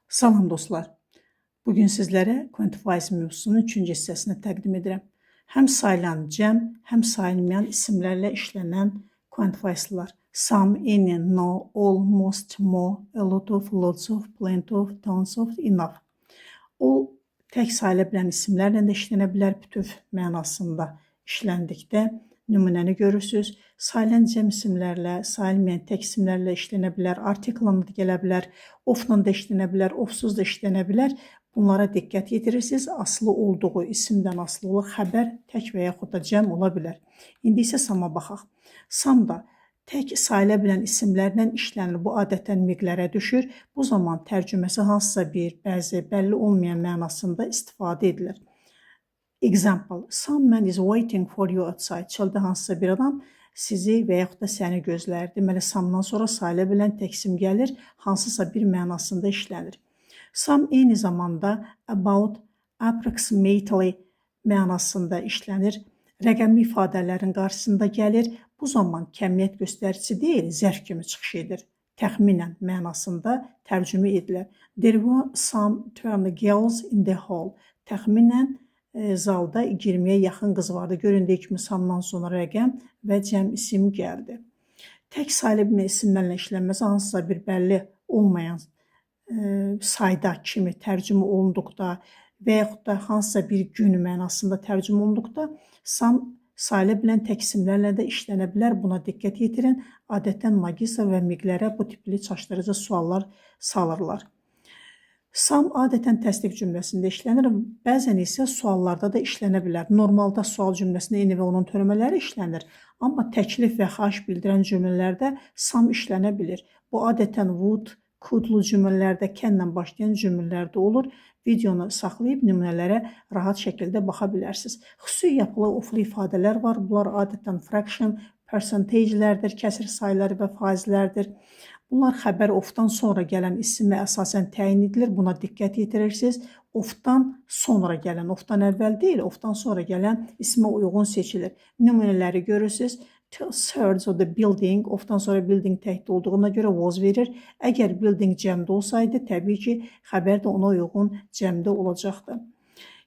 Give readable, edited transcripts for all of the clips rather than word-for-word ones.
Salam dostlar. Bugün sizlərə quantifiers mövzusunun 3-cü hissəsini təqdim edirəm. Həm sayılan cəm, həm sayılmayan isimlərlə işlənən quantifierslar. Some, any, no, all, most, more, a lot of, lots of, plenty of, tons of, enough. All tək sayıla bilən isimlərlə də işlənə bilər, bütöv mənasında işləndikdə nümunəni görürsünüz. Sayılan cəm isimlərlə, sayılmayan tək isimlərlə işlənə bilər, artikla da gələ bilər, ofla da işlənə bilər, ofsuz da işlənə bilər. Bunlara diqqət yetirirsiniz. Aslı olduğu isimdən asılı olur. Xəbər tək və yaxud da cəm ola bilər. İndi isə sama baxaq. Sam da tək sayıla bilən isimlərlə işlənir. Bu adətən miqlərə düşür. Bu zaman tərcüməsi hansısa bir, bəzi, bəlli olmayan mənasında istifadə edilir. Example, some man is waiting for you outside. Çöldə hansısa bir adam sizi və yaxud da səni gözlər. Deməli, some'dan sonra sayıla bilən tək isim gəlir, hansısa bir mənasında işlənir. Some eyni zamanda about, approximately mənasında işlənir. Rəqəmli ifadələrin qarşısında gəlir. Bu zaman kəmiyyət göstəricisi deyil, zərf kimi çıxış edir. Təxminən mənasında tərcümə edilir. There were some 20 girls in the hall. Təxminən zalda 20-yə yaxın qız vardı. Göründüyü kimi samdan sonra rəqəm və cəm isim gəldi. Tək sayıla bilən isimlərlə işlənməsi hansısa bir bəlli olmayan sayda kimi tərcümə olunduqda və yaxud da hansısa bir gün mənasında tərcümə olunduqda sayıla bilən tək isimlərlə də işlənə bilər. Buna diqqət yetirin. Adətən magistr və miqlərə bu tipli çaşdırıcı suallar salırlar. Some adətən təsdiq cümləsində işlənir, bəzən isə suallarda da işlənə bilər. Normalda sual cümləsində eyni və onun törəmələri işlənir, amma təklif və xahiş bildirən cümlələrdə some işlənə bilir. Bu adətən would, couldlu cümlələrdə, canlə başlayan cümlələrdə olur. Videonu saxlayıb nümunələrə rahat şəkildə baxa bilərsiniz. Xüsusi yapılı oflu ifadələr var. Bunlar adətən fraction, percentagelərdir, kəsir sayıları və faizlərdir. Bunlar xəbər ofdan sonra gələn isimə əsasən təyin edilir. Buna diqqət yetirirsiniz. Ofdan sonra gələn, ofdan əvvəl deyil, ofdan sonra gələn ismə uyğun seçilir. Nümunələri görürsünüz. Two-thirds of the building, ofdan sonra building təkdə olduğuna görə was verir. Əgər building cəmdə olsaydı, təbii ki, xəbər də ona uyğun cəmdə olacaqdı.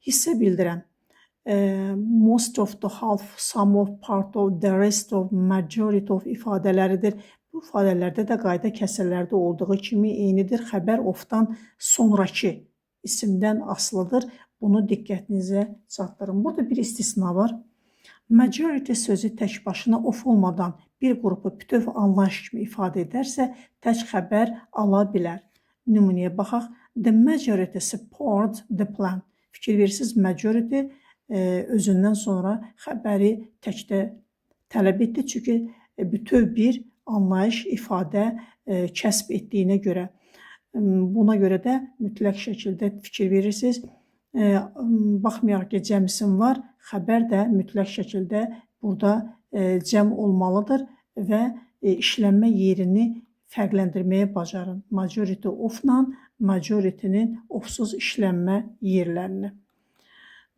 Hissə bildirən. Most of, the half, some of, part of, the rest of, majority of ifadələridir. Bu ifadələrdə də qayda kəsirlərdə olduğu kimi eynidir. Xəbər ofdan sonraki isimdən asılıdır. Bunu diqqətinizə çatdırın. Burada bir istisna var. Majority sözü tək başına of olmadan bir qrupu bütöv anlayış kimi ifadə edərsə, tək xəbər ala bilər. Nümunəyə baxaq. The majority support the plan. Fikir verirsiniz, majority özündən sonra xəbəri təkdə tələb etdi. Çünki bütöv bir anlayış, ifadə kəsb etdiyinə görə. Buna görə də mütləq şəkildə fikir verirsiniz. Baxmayaraq ki, cəm isim var, xəbər də mütləq şəkildə burada cəm olmalıdır və işlənmə yerini fərqləndirməyə bacarın. Majority ofla, majority'nin ofsuz işlənmə yerlərini.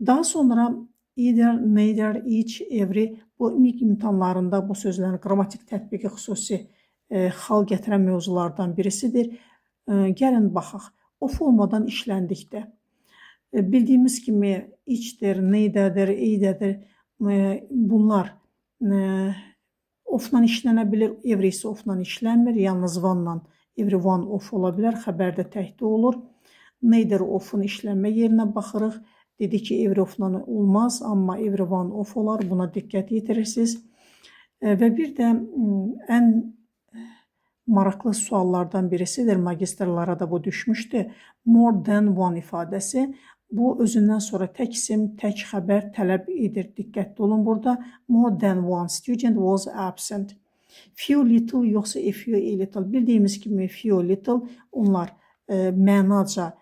Daha sonra either, neither, each, every bu MİQ imtahanlarında bu sözlərin qrammatik tətbiqi xüsusi xal gətirən mövzulardan birisidir. Gəlin baxaq. Of olmadan işləndikdə. Bildiyimiz kimi each'dir, neither'dir, either'dir. Bunlar ofla işlənə bilir. Every isə ofla işlənmir. Yalnız one'la everyone of ola bilər. Xəbərdə təkdə olur. Neither of'un işlənmə yerinə baxırıq. Dedi ki, every ofla olmaz, amma everyone of olar. Buna diqqət yetirirsiniz. Və bir də ən maraqlı suallardan birisidir. Magistrlara da bu düşmüşdü. More than one ifadəsi. Bu özündən sonra tək isim, tək xəbər tələb edir. Diqqətli olun burada. More than one student was absent. Few little yoxsa a few a little. Bildiyimiz kimi few little onlar mənaca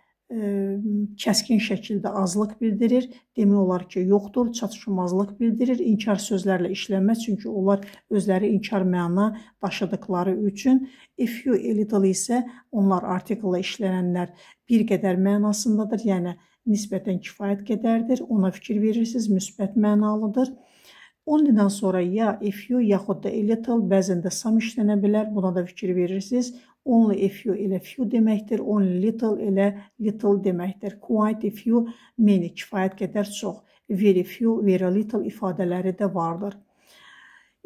kəskin şəkildə azlıq bildirir. Demək olar ki, yoxdur, çatışmazlıq bildirir. İnkar sözlərlə işlənməz, çünki onlar özləri inkar məna daşıdıqları üçün. A few a little isə onlar artiklla işlənənlər bir qədər mənasındadır, yəni nisbətən kifayət qədərdir. Ona fikir verirsiniz, müsbət mənalıdır. Ondan sonra ya a few yaxud da a little, bəzən də some işlənə bilər. Buna da fikir verirsiniz. Only a few elə few deməkdir. Only little elə little deməkdir. Quite a few many kifayət qədər çox. Very few, very little ifadələri də vardır.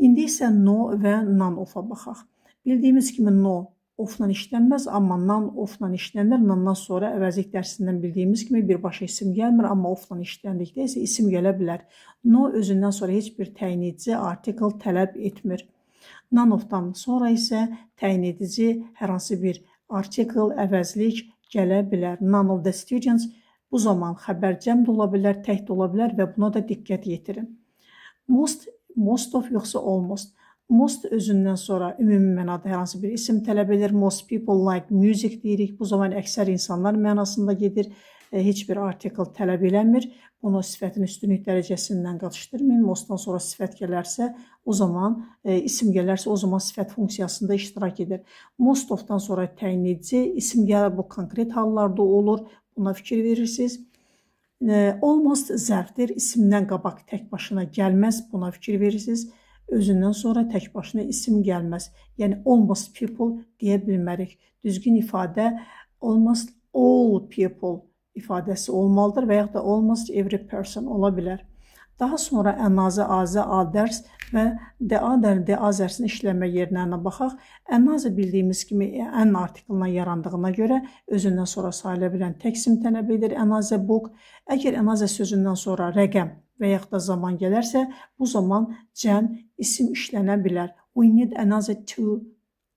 İndi isə no və none of-a baxaq. Bildiyimiz kimi no of-la işlənməz, amma none of-la işlənir. None-dan sonra əvəzlik dərsindən bildiyimiz kimi birbaşa isim gəlmir, amma of-la işləndikdə isə isim gələ bilər. No özündən sonra heç bir təyin edici article tələb etmir. None of-dan sonra isə təyin edici hər hansı bir article, əvəzlik gələ bilər. None of the students bu zaman xəbər cəm də ola bilər, tək də ola bilər və buna da diqqət yetirin. Most of yoxsa almost. Most özündən sonra ümumi mənada hər hansı bir isim tələb edir. Most people like music deyirik. Bu zaman əksər insanlar mənasında gedir. Heç bir article tələb eləmir. Bunu sifətin üstünlük dərəcəsindən qatışdırmayın. Mostdan sonra sifət gələrsə, o zaman isim gələrsə, o zaman sifət funksiyasında iştirak edir. Most of-dan sonra təyin edici isim gəlir. Bu konkret hallarda olur. Buna fikir verirsiniz. Almost zərfdir. İsimdən qabaq tək başına gəlməz. Buna fikir verirsiniz. Özündən sonra tək başına isim gəlməz. Yəni almost people deyə bilmərik. Düzgün ifadə almost all people ifadəsi olmalıdır və yaxud da almost every person ola bilər. Daha sonra ənazə, azə, others və the other, the others-in işlənmə yerinə baxaq. Ənazə bildiyimiz kimi ən artiklından yarandığına görə özündən sonra sayıla bilən tək isim tələb edir. Ənazə book. Əgər ənazə sözündən sonra rəqəm və yaxud da zaman gələrsə, bu zaman cəm isim işlənə bilər. We need another 2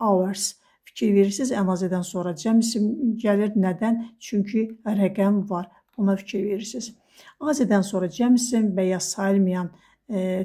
hours. Fikir verirsiniz, ənazədən sonra cəm isim gəlir. Nədən? Çünki rəqəm var. Buna fikir verirsiniz. Azədən sonra cəm isim və ya sayılmayan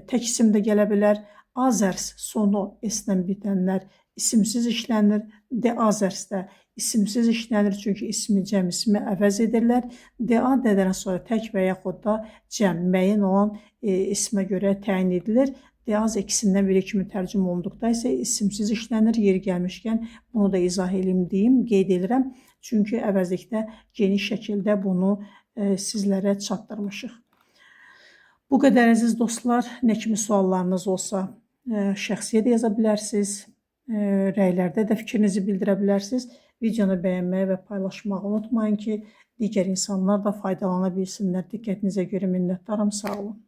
tək isim də gələ bilər. Others sonu s-lə bitənlər isimsiz işlənir. The others də isimsiz işlənir, çünki ismi cəm ismi əvəz edirlər. The otherdən sonra tək və yaxud da cəm müəyyən olan ismə görə təyin edilir. The other ikisindən biri kimi tərcümə olunduqda isə isimsiz işlənir. Yeri gəlmişkən bunu da izah edeyim deyim, qeyd edirəm. Çünki əvəzlikdə geniş şəkildə bunu sizlərə çatdırmışıq. Bu qədər əziz dostlar, nə kimi suallarınız olsa şəxsiyə də yaza bilərsiniz. Rəylərdə də fikrinizi bildirə bilərsiniz. Videonu bəyənməyi və paylaşmağı unutmayın ki, digər insanlar da faydalana bilsinlər. Diqqətinizə görə minnətdaram. Sağ olun.